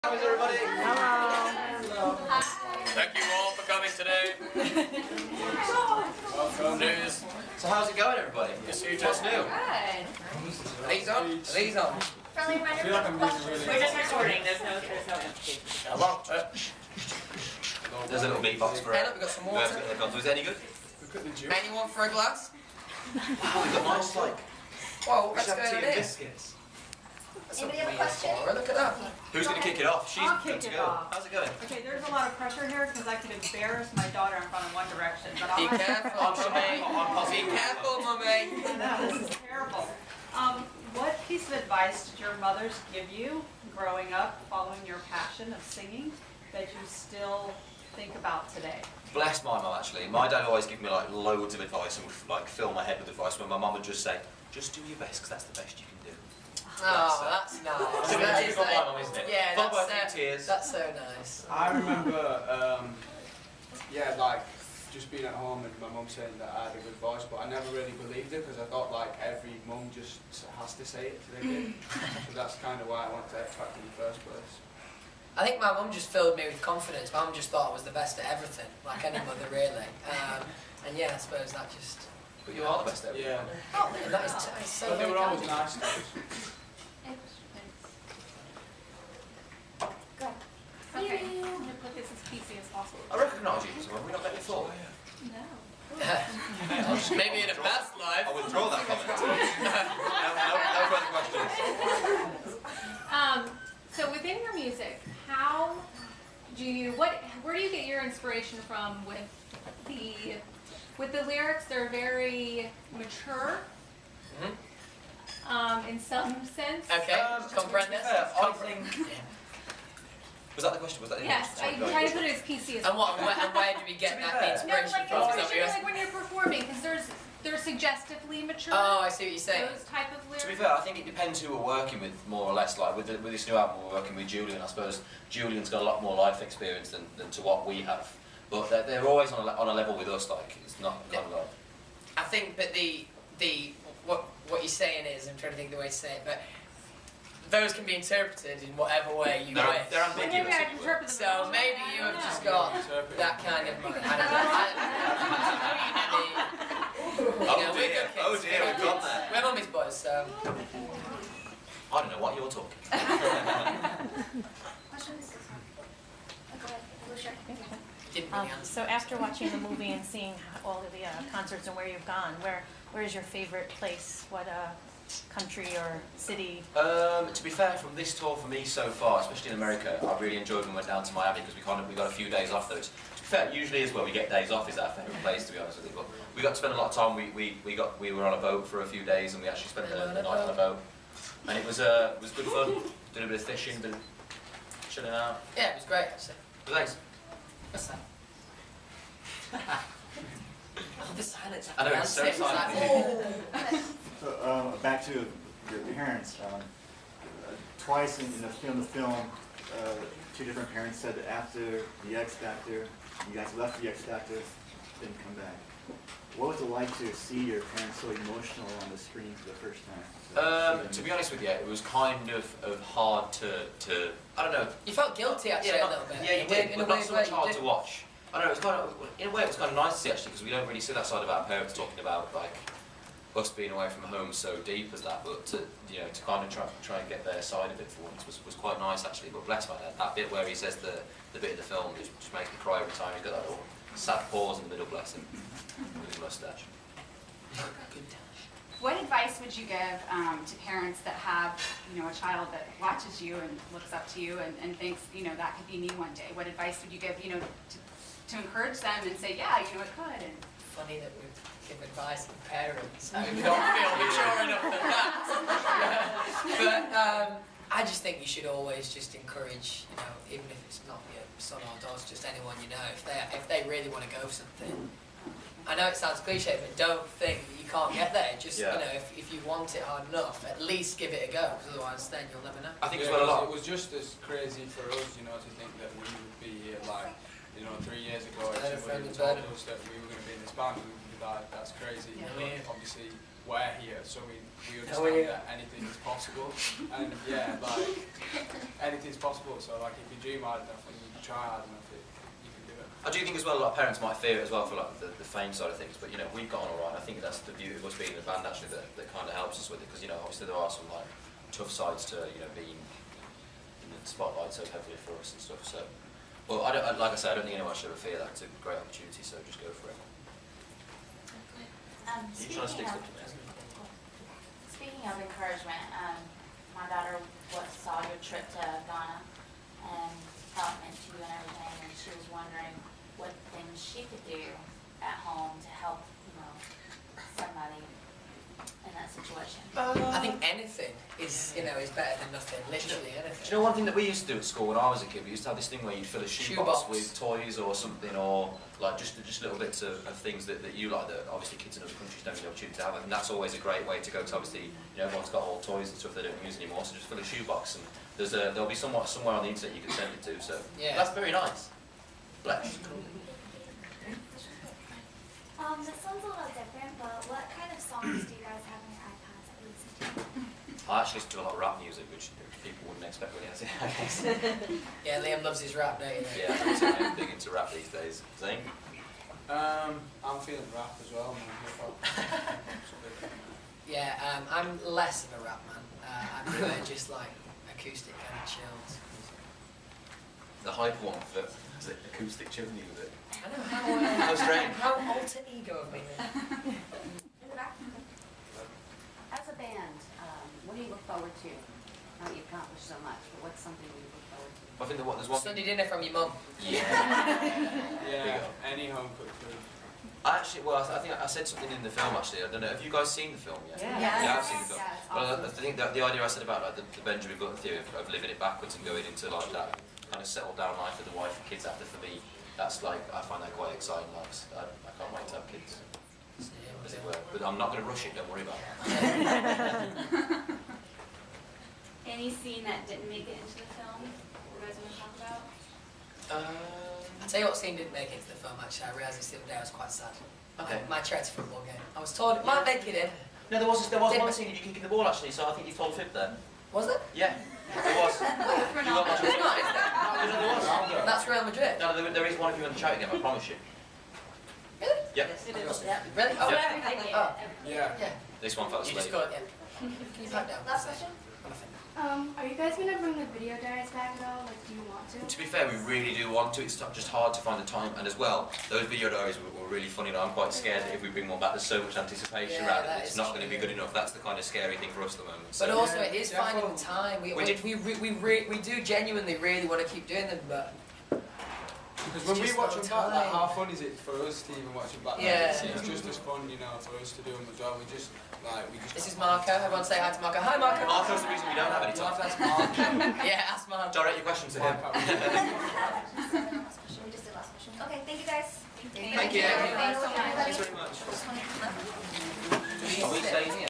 How is everybody? Hello. Thank you all for coming today. Welcome. So how's it going, everybody? What's new? Good. Are these on? Are these on? Friendly reminder for questions. We're just recording. There's no implication. Hello. There's a little beatbox for Hey, look, we've got some water. Was it any good? Anyone for a glass? Oh, we've got nice, like, Whoa, we what's should have going tea on and here? biscuits. Anybody have a question? Look at that. Who's going to kick it off? She's I'll good kick to it go. off. How's it going? Okay, there's a lot of pressure here because I could embarrass my daughter in front of One Direction, but Be I'll careful, mummy. Be careful, mummy. No, this is terrible. What piece of advice did your mothers give you growing up, following your passion of singing, that you still think about today? Bless my mum, actually. My dad always gave me like loads of advice and would like fill my head with advice, but my mum would just say, just do your best because that's the best you can do. Oh, that's nice. That is my mum, isn't it? Yeah, Followed by a that's few tears. That's so nice. I remember, yeah, like just being at home and my mum saying that I had a good voice, but I never really believed it because I thought like every mum just has to say it to their kid. So that's kind of why I wanted to X Factor in the first place. I think my mum just filled me with confidence. Mum just thought I was the best at everything, like any mother really. And yeah, I suppose that just... But you are the best ever. Yeah. Oh man, that is so But they very were always kind. nice to us. Go. Okay, I'm gonna put this as PC as possible. I recognise you, so have we not met before? No. Maybe in a past life. I withdraw that comment. No further questions. So within your music, how do you, where do you get your inspiration from with the lyrics? They're very mature, in some sense. Okay, comprehend To be this. fair, I think... Was that the question? Was that the Yes, Sorry, I go try to ahead. put it as PC as And possible. where do we get To be that fair. No, inspiration like from? Is that what especially you're like when you're performing, because they're suggestively mature. Oh, I see what you're saying. Those type of lyrics. To be fair, I think it depends who we're working with, more or less. Like with this new album, we're working with Julian. I suppose Julian's got a lot more life experience than to what we have. But they're always on a level with us. Like it's not kind of like. I think that what you're saying is, I'm trying to think of the way to say it, but those can be interpreted in whatever way you wish. They're Well, ambiguous. maybe I if you will. interpret them So wrong. maybe I you don't have know. just got that kind of mind. I don't know. Oh dear, oh dear, we've got there. We're mummy's boys, so... I don't know what you're talking. Question is this one. Go ahead. Alicia. Didn't really answer. So after watching the movie and seeing all of the concerts and where you've gone, where is your favorite place? What country or city? To be fair, from this tour for me so far, especially in America, I really enjoyed when we went down to Miami because we got a few days off. Those. To be fair, usually is where we get days off is our favourite place, to be honest with you. But we got to spend a lot of time. We were on a boat for a few days and we actually spent the night on a boat, and it was good fun. Doing a bit of fishing, bit of chilling out. Yeah, it was great actually. But thanks. What's that? Oh, the silence. I know, it's so It's like, silent. oh. So back to your parents. Twice in the film, two different parents said that after the X Factor, you guys left the X Factor, didn't come back. What was it like to see your parents so emotional on the screen for the first time? To be honest with you, it was kind of hard to I don't know. You felt guilty actually a little bit. Yeah, you did, In but a not weird so way, much you hard did. to watch. I don't know, it was kind of, in a way it was kind of nice to see actually, because we don't really see that side of our parents talking about like us being away from home so deep as that, but to kind of try and get their side of it for once was quite nice actually. But bless my dad, that bit where he says the bit of the film just makes me cry every time. He's got that little sad pause in the middle, bless him, with his moustache. Good dash. What advice would you give to parents that have, a child that watches you and looks up to you and thinks, that could be me one day? What advice would you give, to encourage them and say, yeah, it could? And Funny that we give advice to parents. I don't feel mature enough for that. But I just think you should always just encourage, even if it's not your son or daughter, just anyone you know, if they really want to go for something. I know it sounds cliche, but don't think that you can't get there. Just if you want it hard enough, at least give it a go, because otherwise then you'll never know. I think Yeah, as well a lot. it was just as crazy for us, to think that we would be here like, 3 years ago. If somebody told us that we were going to be in this band, we would be like, that's crazy. Yeah. But obviously, we're here, so we How are you? understand that anything is possible. And yeah, like anything's possible. So like if you dream hard enough and you try hard enough, you can do it. I do think as well, a lot of parents might fear it as well for like the fame side of things, but you know, we've got on alright. I think that's the beauty of us being in the band actually that kind of helps us with it, because you know, obviously there are some like tough sides to, you know, being in the spotlight so heavily for us and stuff. So, well, like I said, I don't think anyone should ever fear that. It's a great opportunity, so just go for it. You're trying to stick stuff to me. Speaking of encouragement, my daughter saw your trip to Ghana and how it meant to you and everything, and she was wondering what things she could do at home to help, you know, somebody in that situation. I think anything is, you know, is better than nothing. Literally anything. Do you know one thing that we used to do at school when I was a kid? We used to have this thing where you'd fill a shoebox with toys or something, or like just little bits of things that you like that obviously kids in other countries don't get the opportunity to have. And that's always a great way to go, because obviously, you know, everyone's got old toys and stuff they don't use anymore, so just fill a shoebox, and there'll be somewhere on the internet you can send it to. So yeah, that's very nice. Bless. This one's a little different, but what kind of songs do you guys have on your iPads that you listen to? I actually listen to a lot of rap music, which people wouldn't expect really, I guess. Yeah, Liam loves his rap, don't you? Yeah, I'm big into rap these days. Zayn? I'm feeling rap as well, man. Hip hop. Yeah, I'm less of a rap man. I prefer just like acoustic kind of chilled. The hype one for the acoustic chill music. I know how How strange. how alter ego of me. In the back? As a band, what do you look forward to? Now that you've accomplished so much, but what's something you look forward to? I think there's one. Sunday dinner from your mum. Yeah. Yeah, any home cooked food. Actually, well, I think I said something in the film. Actually, I don't know. Have you guys seen the film yet? Yeah. Yeah, I've seen the film. Yeah, it's Well, awesome. I think that the idea I said about like the Benjamin Button theory of living it backwards and going into like that kind of settled down life with the wife and kids after, for me, that's like, I find that quite exciting. Like, I can't wait to have kids, as it were. But I'm not going to rush it. Don't worry about it. Any scene that didn't make it into the film, you guys want to talk about? I'll tell you what scene didn't make it into the film actually. I realised this the other day, I was quite sad. Okay. My charity football game. I was told it might make it in. No, there was one scene of you kicking the ball actually, so I think you told a fib there. Was it? Yeah, there was. It's not, is there? There was. That's Real Madrid. No, there is one of you in the charity game, I promise you. Really? Yep. It is. Really? Oh, Yeah. oh. Yeah. Yeah. This one felt You asleep. just got it, yeah. Can you pipe down? Last question? Nothing. Are you guys gonna bring the video diaries back at all? Like, do you want to? To be fair, we really do want to. It's just hard to find the time, and as well, those video diaries were really funny. And I'm quite scared that if we bring one back, there's so much anticipation Yeah, around that it. It's is not going to be true. good enough. That's the kind of scary thing for us at the moment. But So, also, it is Yeah, finding well, the time. We we do genuinely really want to keep doing them, but Because when we just watch no them back, like, time. how fun is it for us to even watch them back? Yeah. It's just as fun, you know, for us to do them as well. We just this is Marco. Everyone say hi to Marco. Hi, Marco. Marco's the reason we don't have any You have time. to ask Mark. Yeah, ask Marco. Direct your questions to him. Last question. We just did last question. Okay, thank you guys. Thank you. Thanks so much. Thanks very much. Just wanted to let me know. Are we staying here?